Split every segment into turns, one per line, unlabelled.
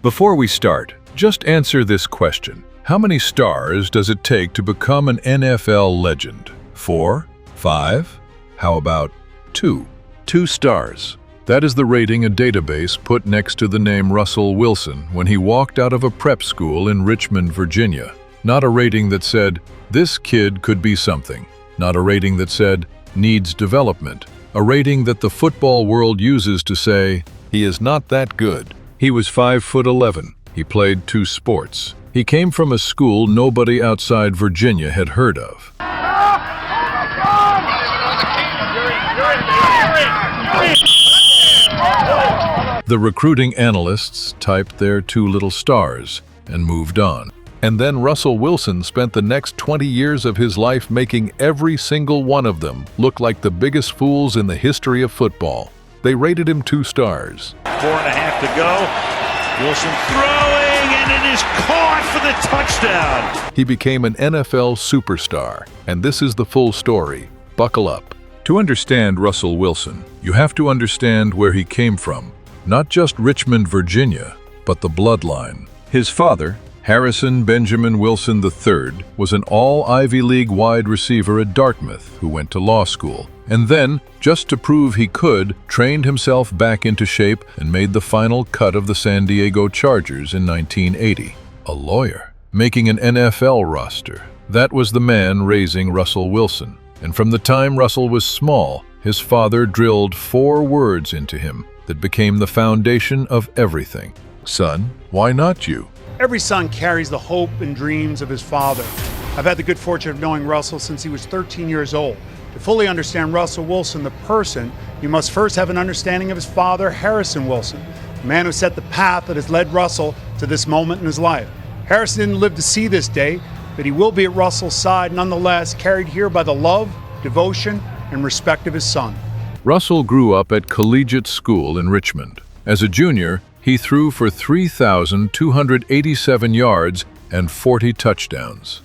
Before we start, just answer this question. How many stars does it take to become an NFL legend? 4? 5? How about 2? 2 stars. That is the rating a database put next to the name Russell Wilson when he walked out of a prep school in Richmond, Virginia. Not a rating that said, "This kid could be something." Not a rating that said, "Needs development." A rating that the football world uses to say, "He is not that good." He was 5'11". He played 2 sports. He came from a school nobody outside Virginia had heard of. The recruiting analysts typed their 2 little stars and moved on. And then Russell Wilson spent the next 20 years of his life making every single one of them look like the biggest fools in the history of football. They rated him 2 stars.
4.5 to go. Wilson throwing, and it is caught for the touchdown.
He became an NFL superstar, and this is the full story. Buckle up. To understand Russell Wilson, you have to understand where he came from. Not just Richmond, Virginia, but the bloodline. His father, Harrison Benjamin Wilson III, was an all-Ivy League wide receiver at Dartmouth who went to law school, and then, just to prove he could, trained himself back into shape and made the final cut of the San Diego Chargers in 1980. A lawyer, making an NFL roster. That was the man raising Russell Wilson. And from the time Russell was small, his father drilled 4 words into him that became the foundation of everything. Son, why not you?
Every son carries the hope and dreams of his father. I've had the good fortune of knowing Russell since he was 13 years old. To fully understand Russell Wilson, the person, you must first have an understanding of his father, Harrison Wilson, the man who set the path that has led Russell to this moment in his life. Harrison didn't live to see this day, but he will be at Russell's side nonetheless, carried here by the love, devotion, and respect of his son.
Russell grew up at collegiate school in Richmond. As a junior, he threw for 3,287 yards and 40 touchdowns.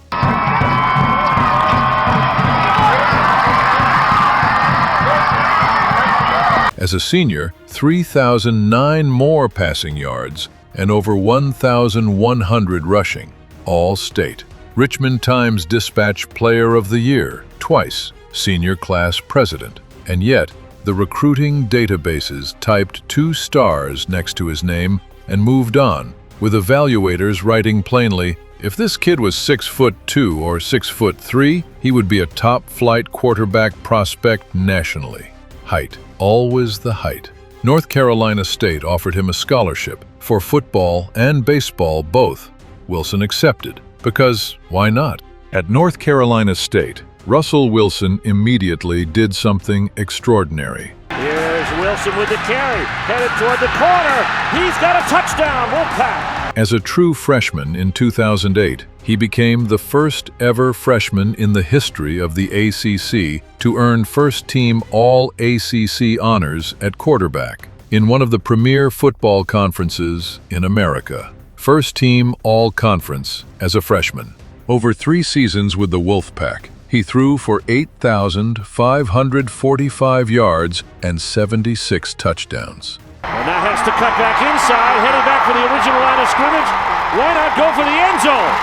As a senior, 3,009 more passing yards and over 1,100 rushing, all state. Richmond Times-Dispatch Player of the Year, twice, senior class president. And yet, the recruiting databases typed 2 stars next to his name and moved on, with evaluators writing plainly, if this kid was 6'2" or 6'3", he would be a top-flight quarterback prospect nationally. Height, always the height. North Carolina State offered him a scholarship for football and baseball both. Wilson accepted, because why not? At North Carolina State, Russell Wilson immediately did something extraordinary.
Here's Wilson with the carry, headed toward the corner. He's got a touchdown, Wolfpack.
As a true freshman in 2008, he became the first ever freshman in the history of the ACC to earn first-team All-ACC honors at quarterback in one of the premier football conferences in America. First-team All-Conference as a freshman. Over 3 seasons with the Wolfpack, he threw for 8,545 yards and 76 touchdowns.
And that has to cut back inside, headed back for the original line of scrimmage. Why not go for the end zone?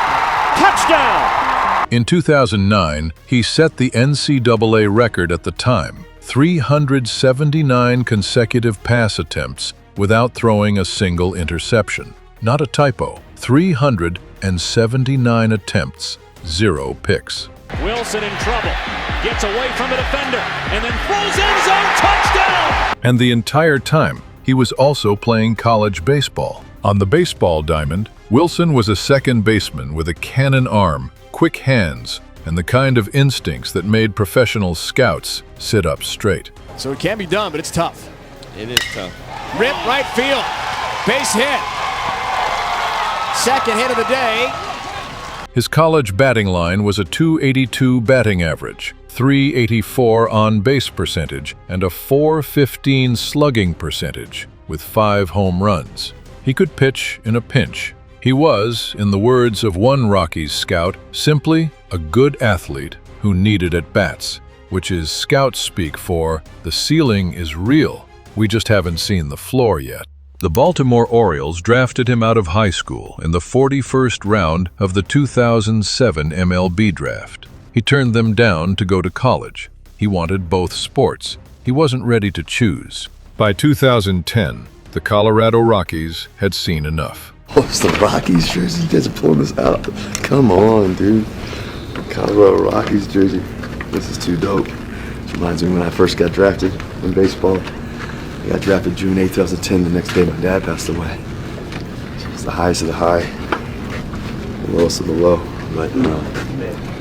Touchdown!
In 2009, he set the NCAA record at the time, 379 consecutive pass attempts without throwing a single interception. Not a typo, 379 attempts, 0 picks.
Wilson in trouble, gets away from the defender, and then throws end zone, touchdown!
And the entire time, he was also playing college baseball. On the baseball diamond, Wilson was a second baseman with a cannon arm, quick hands, and the kind of instincts that made professional scouts sit up straight.
So it can be done, but it's tough.
It is tough.
Rip right field, base hit. Second hit of the day.
His college batting line was a .282 batting average, .384 on-base percentage, and a .415 slugging percentage, with 5 home runs. He could pitch in a pinch. He was, in the words of one Rockies scout, simply a good athlete who needed at-bats, which is scout speak for, the ceiling is real, we just haven't seen the floor yet. The Baltimore Orioles drafted him out of high school in the 41st round of the 2007 MLB draft. He turned them down to go to college. He wanted both sports. He wasn't ready to choose. By 2010, the Colorado Rockies had seen enough.
Oh, it's the Rockies jersey. You guys are pulling this out. Come on, dude. Colorado Rockies jersey. This is too dope. It reminds me when I first got drafted in baseball. I got drafted June 8, 2010. The next day, my dad passed away. So it's the highest of the high, the lowest of the low. But,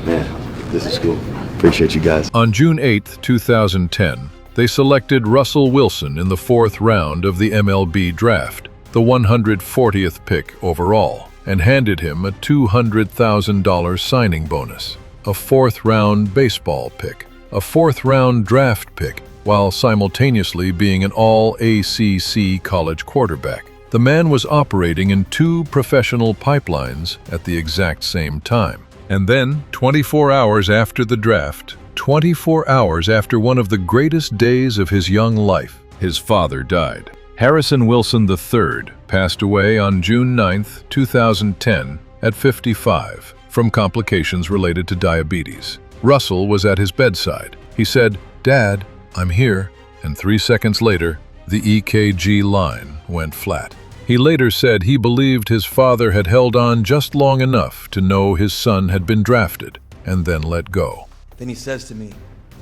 man, this is cool. Appreciate you guys.
On June 8, 2010, they selected Russell Wilson in the 4th round of the MLB draft, the 140th pick overall, and handed him a $200,000 signing bonus, a 4th-round baseball pick, a 4th-round draft pick, while simultaneously being an all-ACC college quarterback. The man was operating in 2 professional pipelines at the exact same time. And then, 24 hours after the draft, 24 hours after one of the greatest days of his young life, his father died. Harrison Wilson III passed away on June 9, 2010, at 55, from complications related to diabetes. Russell was at his bedside. He said, "Dad, I'm here," and 3 seconds later, the EKG line went flat. He later said he believed his father had held on just long enough to know his son had been drafted, and then let go.
Then he says to me,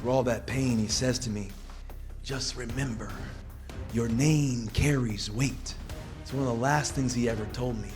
through all that pain, he says to me, "Just remember, your name carries weight." It's one of the last things he ever told me.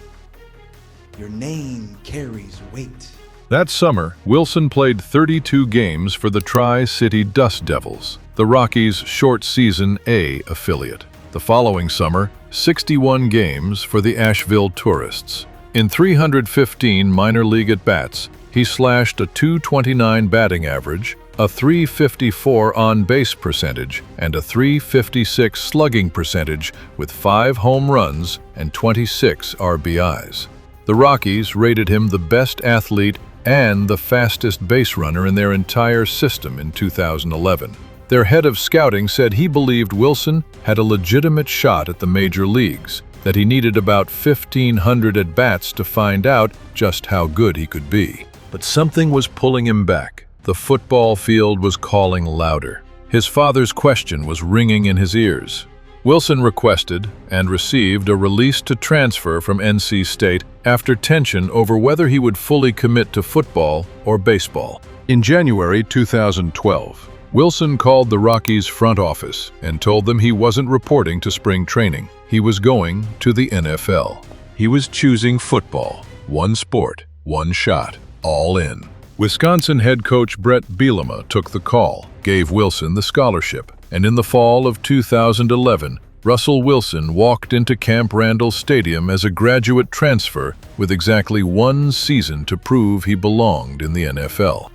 Your name carries weight.
That summer, Wilson played 32 games for the Tri-City Dust Devils, the Rockies' short-season A affiliate. The following summer, 61 games for the Asheville Tourists. In 315 minor league at-bats, he slashed a .229 batting average, a .354 on-base percentage, and a .356 slugging percentage with 5 home runs and 26 RBIs. The Rockies rated him the best athlete and the fastest base runner in their entire system in 2011. Their head of scouting said he believed Wilson had a legitimate shot at the major leagues, that he needed about 1,500 at-bats to find out just how good he could be. But something was pulling him back. The football field was calling louder. His father's question was ringing in his ears. Wilson requested and received a release to transfer from NC State after tension over whether he would fully commit to football or baseball. In January 2012, Wilson called the Rockies' front office and told them he wasn't reporting to spring training. He was going to the NFL. He was choosing football. One sport, one shot, all in. Wisconsin head coach Brett Bielema took the call, gave Wilson the scholarship, and in the fall of 2011, Russell Wilson walked into Camp Randall Stadium as a graduate transfer with exactly 1 season to prove he belonged in the NFL.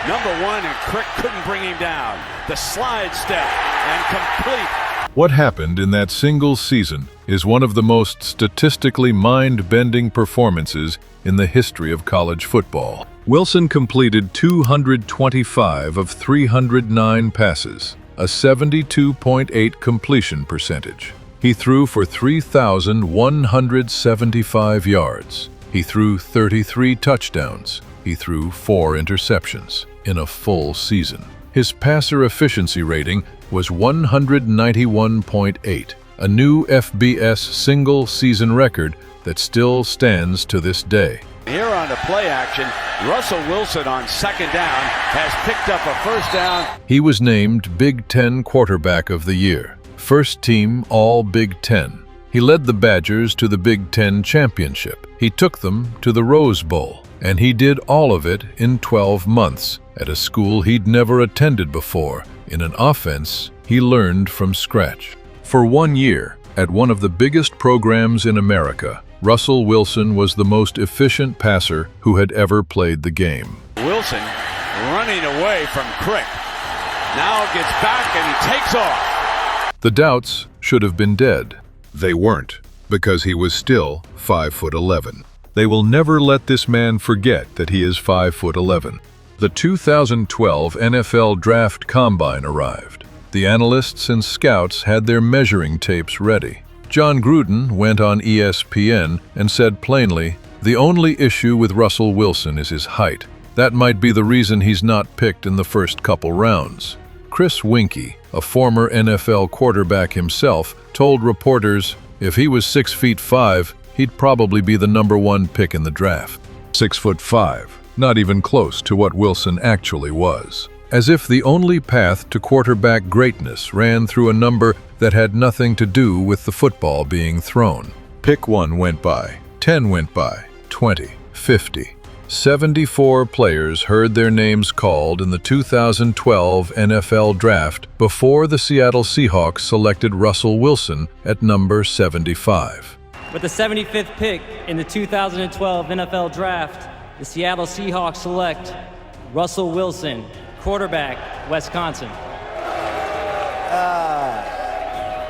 Number 1, and Crick couldn't bring him down. The slide step, and complete.
What happened in that single season is one of the most statistically mind-bending performances in the history of college football. Wilson completed 225 of 309 passes, a 72.8 completion percentage. He threw for 3,175 yards. He threw 33 touchdowns. He threw 4 interceptions in a full season. His passer efficiency rating was 191.8, a new FBS single-season record that still stands to this day.
Here on the play action, Russell Wilson on 2nd down has picked up a 1st down.
He was named Big Ten Quarterback of the Year, first team All-Big Ten. He led the Badgers to the Big Ten Championship. He took them to the Rose Bowl, and he did all of it in 12 months at a school he'd never attended before, in an offense he learned from scratch. For 1 year, at one of the biggest programs in America, Russell Wilson was the most efficient passer who had ever played the game.
Wilson running away from Crick. Now gets back and he takes off.
The doubts should have been dead. They weren't, because he was still 5'11". They will never let this man forget that he is 5'11". The 2012 NFL Draft Combine arrived. The analysts and scouts had their measuring tapes ready. John Gruden went on ESPN and said plainly, "The only issue with Russell Wilson is his height. That might be the reason he's not picked in the first couple rounds." Chris Winkie, a former NFL quarterback himself, told reporters, "If he was 6'5", he'd probably be the #1 pick in the draft." 6'5", not even close to what Wilson actually was. As if the only path to quarterback greatness ran through a number that had nothing to do with the football being thrown. Pick 1 went by, 10 went by, 20, 50. 74 players heard their names called in the 2012 NFL Draft before the Seattle Seahawks selected Russell Wilson at number 75.
With the 75th pick in the 2012 NFL Draft, the Seattle Seahawks select Russell Wilson, quarterback, Wisconsin.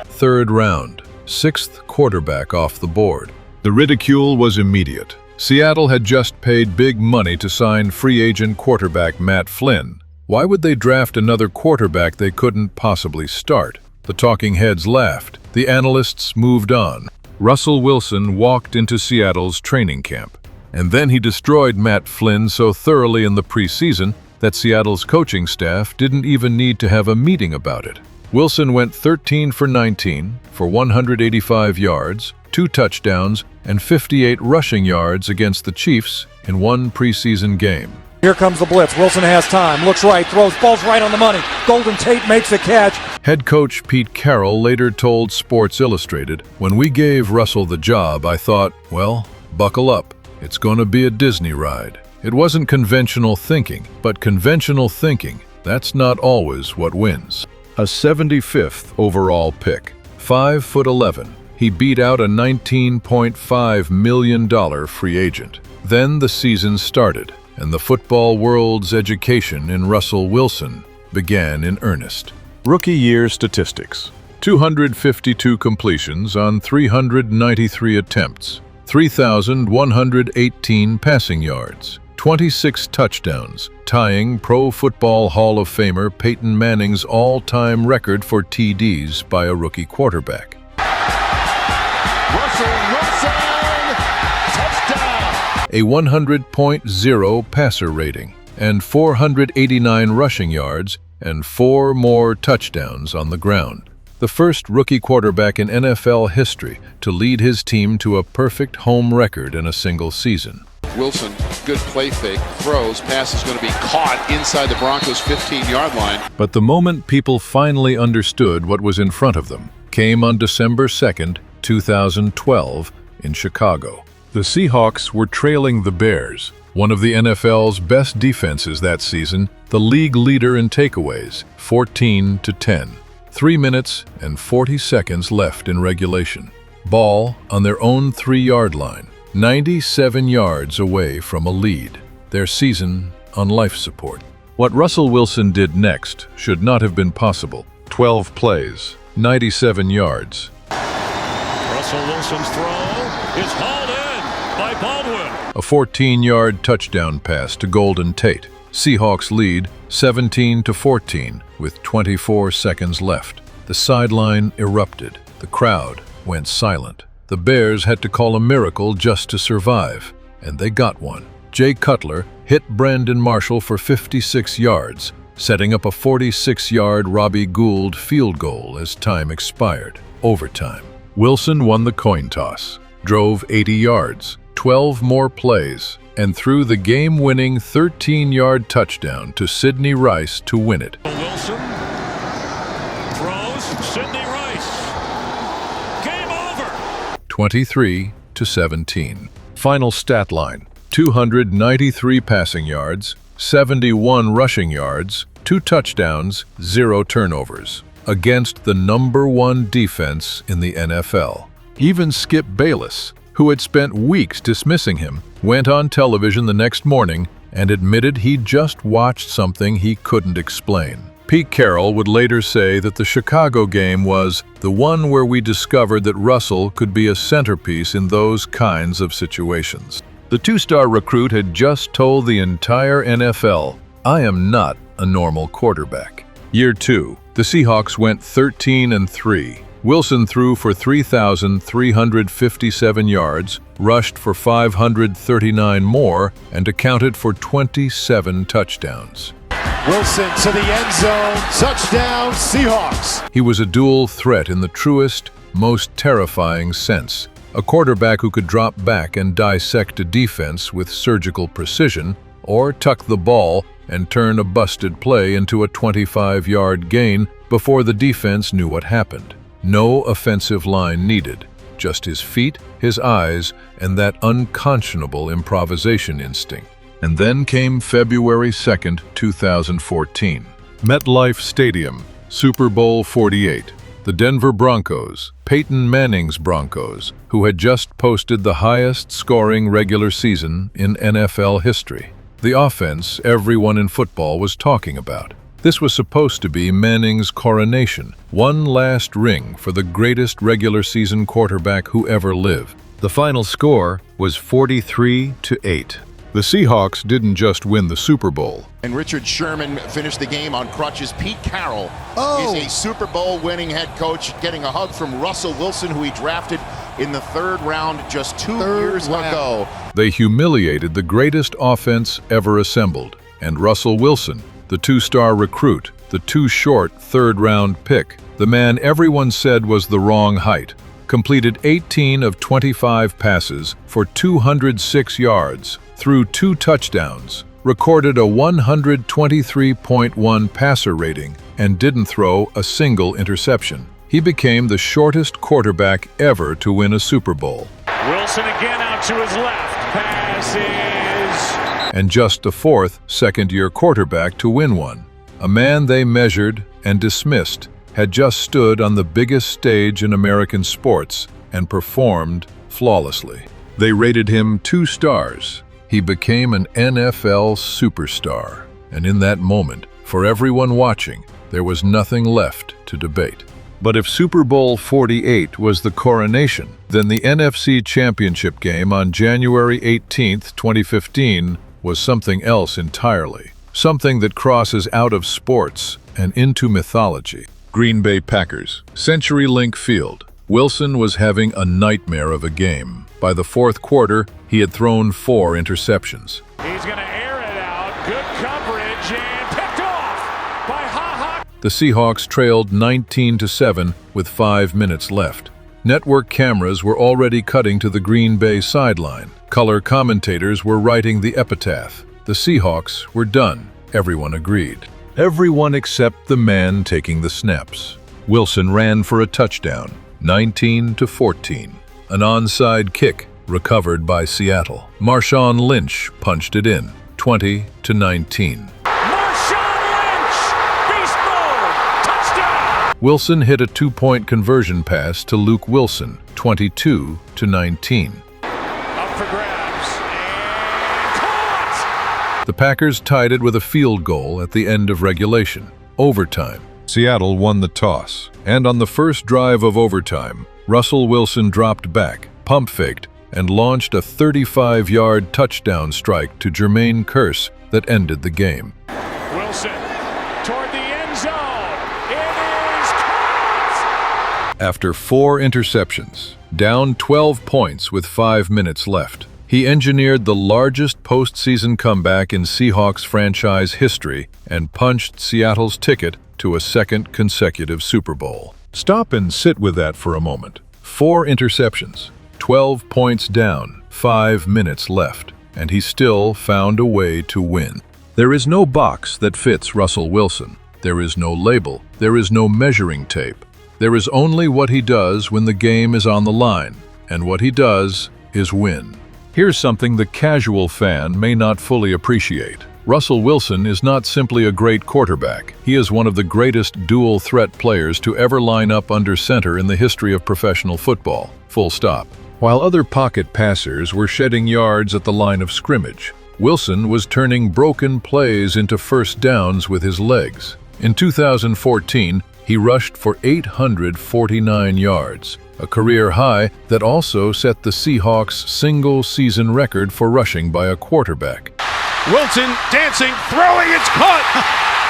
Third round, 6th quarterback off the board. The ridicule was immediate. Seattle had just paid big money to sign free agent quarterback Matt Flynn. Why would they draft another quarterback they couldn't possibly start? The talking heads laughed. The analysts moved on. Russell Wilson walked into Seattle's training camp. And then he destroyed Matt Flynn so thoroughly in the preseason that Seattle's coaching staff didn't even need to have a meeting about it. Wilson went 13 for 19 for 185 yards, 2 touchdowns, and 58 rushing yards against the Chiefs in one preseason game.
Here comes the blitz. Wilson has time, looks right, throws, ball's right on the money. Golden Tate makes the catch.
Head coach Pete Carroll later told Sports Illustrated, "When we gave Russell the job, I thought, well, buckle up. It's going to be a Disney ride." It wasn't conventional thinking, but conventional thinking, that's not always what wins. A 75th overall pick, 5'11", he beat out a $19.5 million free agent. Then the season started, and the football world's education in Russell Wilson began in earnest. Rookie year statistics: 252 completions on 393 attempts, 3,118 passing yards, 26 touchdowns, tying Pro Football Hall of Famer Peyton Manning's all-time record for TDs by a rookie quarterback.
Russell Wilson, touchdown!
A 100.0 passer rating, and 489 rushing yards, and 4 more touchdowns on the ground. The first rookie quarterback in NFL history to lead his team to a perfect home record in a single season.
Wilson, good play fake, throws, pass is going to be caught inside the Broncos' 15-yard line.
But the moment people finally understood what was in front of them came on December 2nd, 2012, in Chicago. The Seahawks were trailing the Bears, one of the NFL's best defenses that season, the league leader in takeaways, 14-10. 3 minutes and 40 seconds left in regulation. Ball on their own 3-yard line, 97 yards away from a lead. Their season on life support. What Russell Wilson did next should not have been possible. 12 plays, 97 yards.
Russell Wilson's throw is hauled in by Baldwin.
A 14-yard touchdown pass to Golden Tate. Seahawks lead 17-14 with 24 seconds left. The sideline erupted. The crowd went silent. The Bears had to call a miracle just to survive, and they got one. Jay Cutler hit Brandon Marshall for 56 yards, setting up a 46-yard Robbie Gould field goal as time expired. Overtime. Wilson won the coin toss, drove 80 yards, 12 more plays, and threw the game-winning 13-yard touchdown to Sidney Rice to win it.
Wilson throws, Sidney Rice. Game over.
23-17. Final stat line: 293 passing yards, 71 rushing yards, 2 touchdowns, 0 turnovers, against the #1 defense in the NFL. Even Skip Bayless, who had spent weeks dismissing him, went on television the next morning and admitted he'd just watched something he couldn't explain. Pete Carroll would later say that the Chicago game was the one where we discovered that Russell could be a centerpiece in those kinds of situations. The 2-star recruit had just told the entire NFL, "I am not a normal quarterback." Year 2, the Seahawks went 13-3, Wilson threw for 3,357 yards, rushed for 539 more, and accounted for 27 touchdowns.
Wilson to the end zone. Touchdown, Seahawks.
He was a dual threat in the truest, most terrifying sense. A quarterback who could drop back and dissect a defense with surgical precision, or tuck the ball and turn a busted play into a 25-yard gain before the defense knew what happened. No offensive line needed, just his feet, his eyes, and that unconscionable improvisation instinct. And then came February 2nd, 2014. MetLife Stadium, Super Bowl 48. The Denver Broncos, Peyton Manning's Broncos, who had just posted the highest-scoring regular season in NFL history. The offense everyone in football was talking about. This was supposed to be Manning's coronation, one last ring for the greatest regular season quarterback who ever lived. The final score was 43-8. The Seahawks didn't just win the Super Bowl.
And Richard Sherman finished the game on crutches. Pete Carroll is a Super Bowl winning head coach, getting a hug from Russell Wilson, who he drafted in the third round just 2 years ago.
They humiliated the greatest offense ever assembled, and Russell Wilson, the two-star recruit, the too-short third-round pick, the man everyone said was the wrong height, completed 18 of 25 passes for 206 yards, threw 2 touchdowns, recorded a 123.1 passer rating, and didn't throw a single interception. He became the shortest quarterback ever to win a Super Bowl.
Wilson again out to his left. Passes.
And just the fourth second-year quarterback to win one. A man they measured and dismissed had just stood on the biggest stage in American sports and performed flawlessly. They rated him 2 stars. He became an NFL superstar. And in that moment, for everyone watching, there was nothing left to debate. But if Super Bowl 48 was the coronation, then the NFC Championship game on January 18, 2015, was something else entirely. Something that crosses out of sports and into mythology. Green Bay Packers, CenturyLink Field. Wilson was having a nightmare of a game. By the fourth quarter, he had thrown 4 interceptions.
He's going to air it out. Good coverage and picked off by Ha-Ha.
The Seahawks trailed 19-7 with 5 minutes left. Network cameras were already cutting to the Green Bay sideline. Color commentators were writing the epitaph. The Seahawks were done. Everyone agreed. Everyone except the man taking the snaps. Wilson ran for a touchdown, 19-14. An onside kick recovered by Seattle. Marshawn Lynch punched it in, 20-19.
Marshawn Lynch! Beast mode! Touchdown!
Wilson hit a 2-point conversion pass to Luke Wilson, 22-19.
Up for grabs. And caught!
The Packers tied it with a field goal at the end of regulation. Overtime. Seattle won the toss, and on the first drive of overtime, Russell Wilson dropped back, pump-faked, and launched a 35-yard touchdown strike to Jermaine Kearse that ended the game.
Wilson toward the end zone. It is caught!
After 4 interceptions, down 12 points with 5 minutes left, he engineered the largest postseason comeback in Seahawks franchise history and punched Seattle's ticket to a second consecutive Super Bowl. Stop and sit with that for a moment. 4 interceptions, 12 points down, 5 minutes left, and he still found a way to win. There is no box that fits Russell Wilson. There is no label. There is no measuring tape. There is only what he does when the game is on the line, and what he does is win. Here's something the casual fan may not fully appreciate. Russell Wilson is not simply a great quarterback. He is one of the greatest dual-threat players to ever line up under center in the history of professional football. Full stop. While other pocket passers were shedding yards at the line of scrimmage, Wilson was turning broken plays into first downs with his legs. In 2014, he rushed for 849 yards, a career high that also set the Seahawks' single-season record for rushing by a quarterback.
Wilson dancing, throwing, it's caught!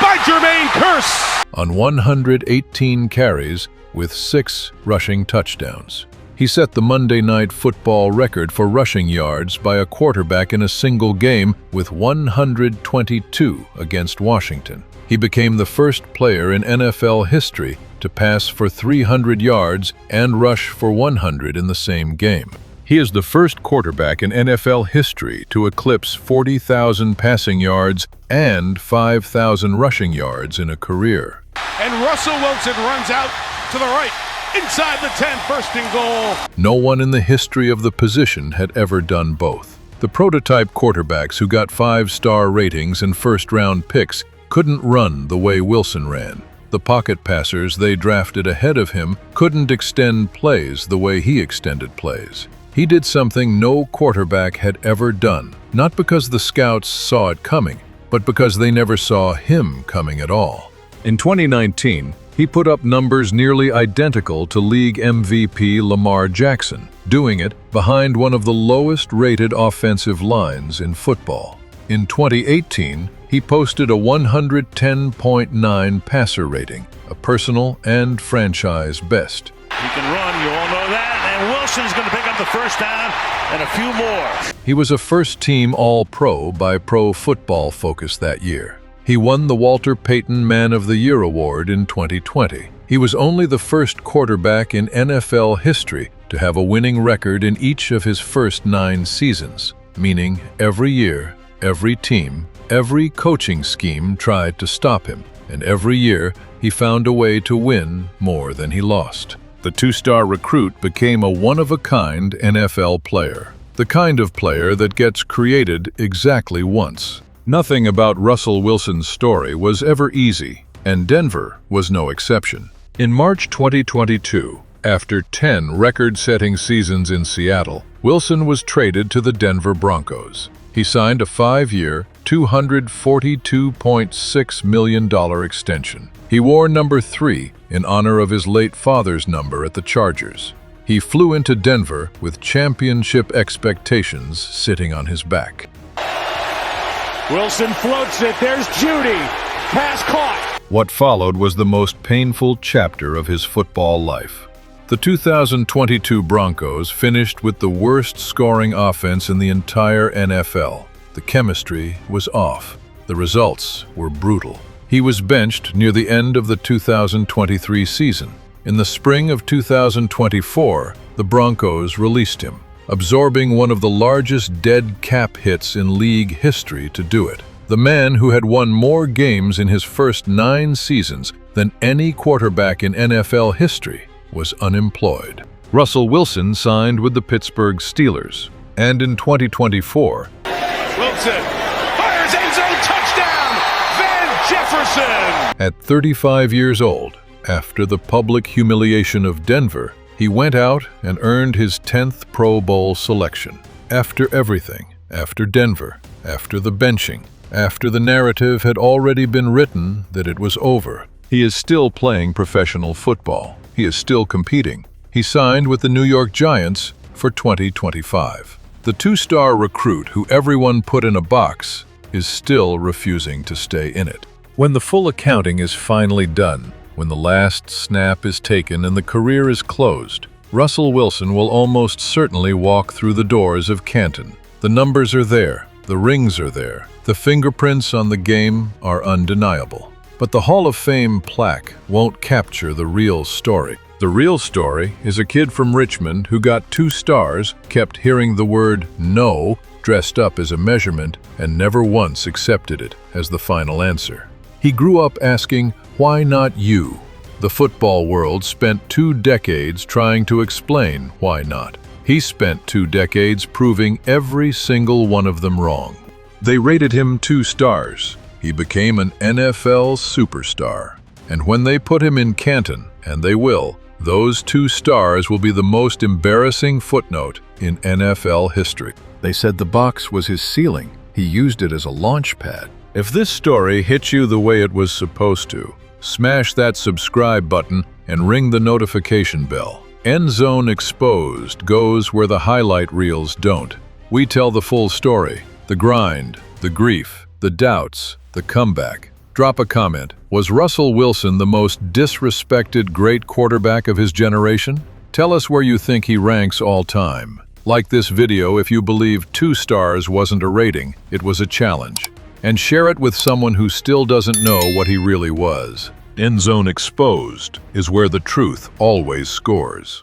by Jermaine Kearse.
On 118 carries with 6 rushing touchdowns. He set the Monday Night Football record for rushing yards by a quarterback in a single game with 122 against Washington. He became the first player in NFL history to pass for 300 yards and rush for 100 in the same game. He is the first quarterback in NFL history to eclipse 40,000 passing yards and 5,000 rushing yards in a career.
And Russell Wilson runs out to the right, inside the 10, first and goal.
No one in the history of the position had ever done both. The prototype quarterbacks who got 5-star ratings and first-round picks couldn't run the way Wilson ran. The pocket passers they drafted ahead of him couldn't extend plays the way he extended plays. He did something no quarterback had ever done, not because the scouts saw it coming, but because they never saw him coming at all. In 2019, he put up numbers nearly identical to league MVP Lamar Jackson, doing it behind one of the lowest-rated offensive lines in football. In 2018, he posted a 110.9 passer rating, a personal and franchise best.
He can run, you all know that, and Wilson's going to pick up the first down and a few more.
He was a first-team All-Pro by Pro Football Focus that year. He won the Walter Payton Man of the Year award in 2020. He was only the first quarterback in NFL history to have a winning record in each of his first 9 seasons, meaning every year, every team, every coaching scheme tried to stop him, and every year he found a way to win more than he lost. The 2-star recruit became a one-of-a-kind NFL player, the kind of player that gets created exactly once. Nothing about Russell Wilson's story was ever easy, and Denver was no exception. In March 2022, after 10 record-setting seasons in Seattle, Wilson was traded to the Denver Broncos. He signed a 5-year, $242.6 million extension. He wore number 3 in honor of his late father's number at the Chargers. He flew into Denver with championship expectations sitting on his back.
Wilson floats it. There's Judy. Pass caught.
What followed was the most painful chapter of his football life. The 2022 Broncos finished with the worst scoring offense in the entire NFL. The chemistry was off. The results were brutal. He was benched near the end of the 2023 season. In the spring of 2024, the Broncos released him, absorbing one of the largest dead cap hits in league history to do it. The man who had won more games in his first 9 seasons than any quarterback in NFL history was unemployed. Russell Wilson signed with the Pittsburgh Steelers, and in 2024,
Wilson fires end zone touchdown, Van Jefferson!
At 35 years old, after the public humiliation of Denver, he went out and earned his 10th Pro Bowl selection. After everything, after Denver, after the benching, after the narrative had already been written that it was over, he is still playing professional football. He is still competing. He signed with the New York Giants for 2025. The 2-star recruit who everyone put in a box is still refusing to stay in it. When the full accounting is finally done, when the last snap is taken and the career is closed, Russell Wilson will almost certainly walk through the doors of Canton. The numbers are there, the rings are there, the fingerprints on the game are undeniable. But the Hall of Fame plaque won't capture the real story. The real story is a kid from Richmond who got 2 stars, kept hearing the word no dressed up as a measurement, and never once accepted it as the final answer. He grew up asking, "Why not you?" The football world spent 2 decades trying to explain why not. He spent 2 decades proving every single one of them wrong. They rated him 2 stars. He became an NFL superstar. And when they put him in Canton, and they will, those 2 stars will be the most embarrassing footnote in NFL history. They said the box was his ceiling. He used it as a launch pad. If this story hit you the way it was supposed to, smash that subscribe button and ring the notification bell. End Zone Exposed goes where the highlight reels don't. We tell the full story, the grind, the grief, the doubts, the comeback. Drop a comment. Was Russell Wilson the most disrespected great quarterback of his generation? Tell us where you think he ranks all time. Like this video if you believe 2 stars wasn't a rating, it was a challenge. And share it with someone who still doesn't know what he really was. End Zone Exposed is where the truth always scores.